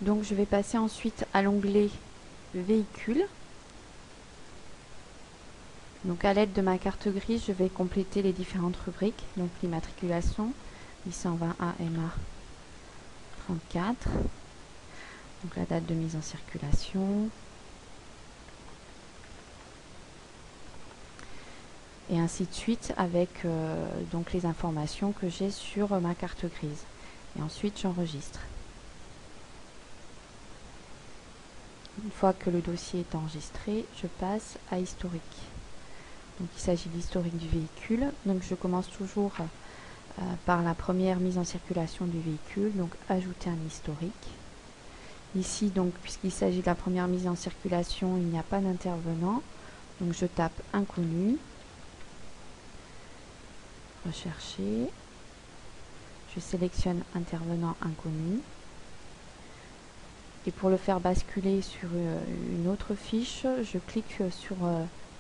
Donc je vais passer ensuite à l'onglet véhicule. Donc à l'aide de ma carte grise, je vais compléter les différentes rubriques. Donc l'immatriculation 820 AMA 34. Donc la date de mise en circulation. Et ainsi de suite avec donc les informations que j'ai sur ma carte grise. Et ensuite j'enregistre. Une fois que le dossier est enregistré, je passe à historique. Donc il s'agit de l'historique du véhicule. Donc je commence toujours par la première mise en circulation du véhicule, donc ajouter un historique. Ici, donc, puisqu'il s'agit de la première mise en circulation, il n'y a pas d'intervenant. Donc je tape inconnu, rechercher, je sélectionne intervenant inconnu. Et pour le faire basculer sur une autre fiche, je clique sur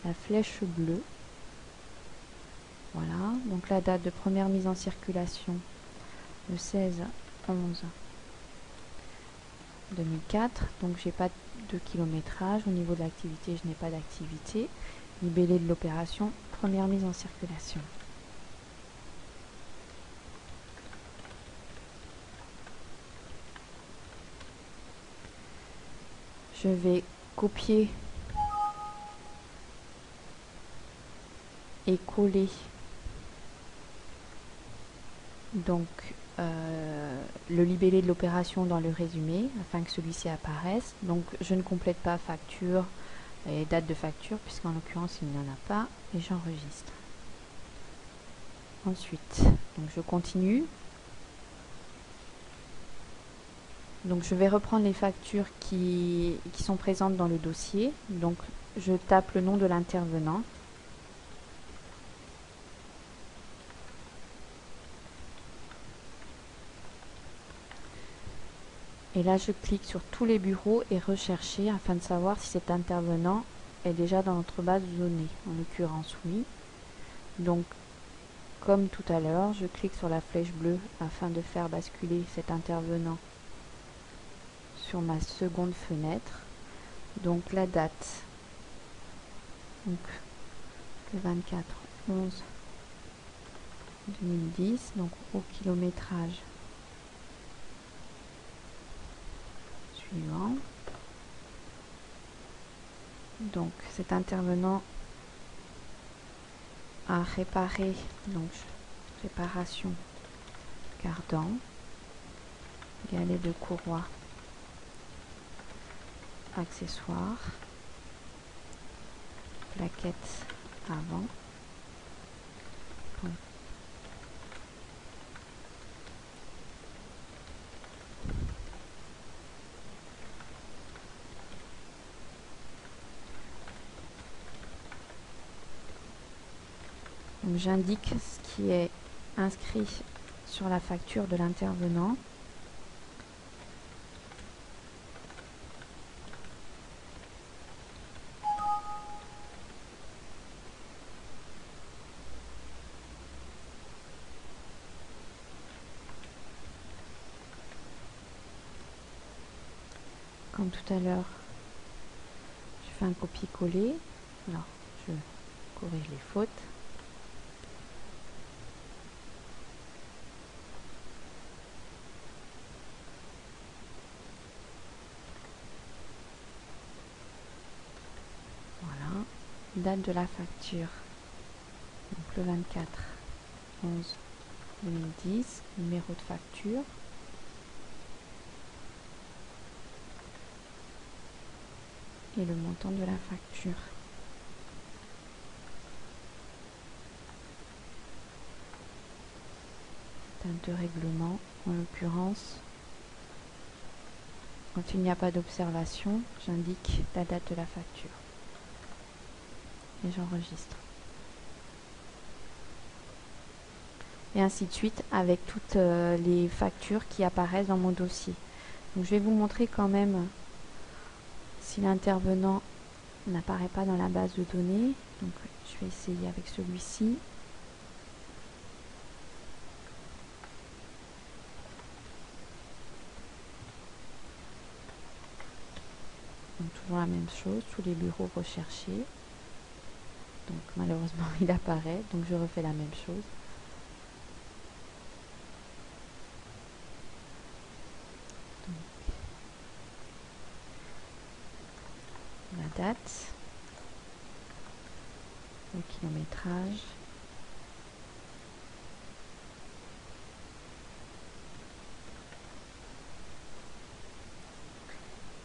la flèche bleue. Voilà, donc la date de première mise en circulation, le 16/11/2004. Donc j'ai pas de kilométrage. Au niveau de l'activité, je n'ai pas d'activité. Libellé de l'opération, première mise en circulation. Je vais copier et coller donc le libellé de l'opération dans le résumé afin que celui-ci apparaisse. Donc je ne complète pas facture et date de facture puisqu'en l'occurrence il n'y en a pas, et j'enregistre. Ensuite, donc je continue. Donc je vais reprendre les factures qui sont présentes dans le dossier. Donc je tape le nom de l'intervenant. Et là je clique sur tous les bureaux et rechercher afin de savoir si cet intervenant est déjà dans notre base de données. En l'occurrence oui. Donc comme tout à l'heure, je clique sur la flèche bleue afin de faire basculer cet intervenant sur ma seconde fenêtre. Donc la date, donc le 24/11/2010, donc au kilométrage suivant. Donc cet intervenant a réparé, donc réparation cardan, galet de courroie, accessoires, plaquette avant. Donc j'indique ce qui est inscrit sur la facture de l'intervenant. Comme tout à l'heure, je fais un copier-coller. Alors, je corrige les fautes. Voilà. Date de la facture. Donc le 24/11/2010. Numéro de facture. Et le montant de la facture. Date de règlement, en l'occurrence. Quand il n'y a pas d'observation, j'indique la date de la facture. Et j'enregistre. Et ainsi de suite avec toutes les factures qui apparaissent dans mon dossier. Donc je vais vous montrer quand même si l'intervenant n'apparaît pas dans la base de données. Donc je vais essayer avec celui-ci. toujours la même chose, tous les bureaux recherchés. Donc malheureusement il apparaît, donc je refais la même chose. Donc, la date, le kilométrage,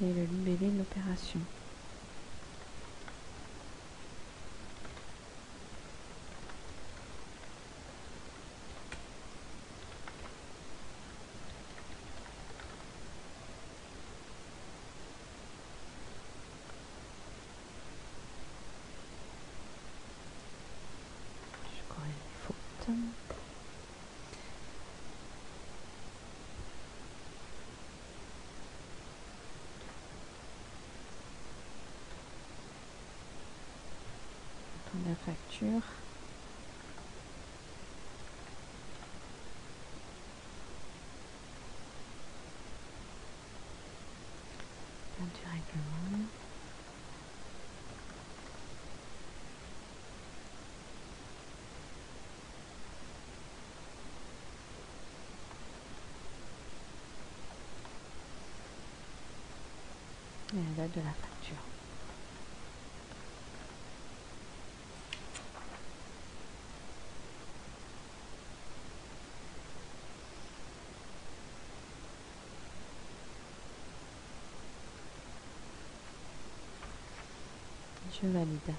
et le libellé de l'opération. Je corrige les fautes. La facture. Date du règlement. Et la date de la facture. Je valide.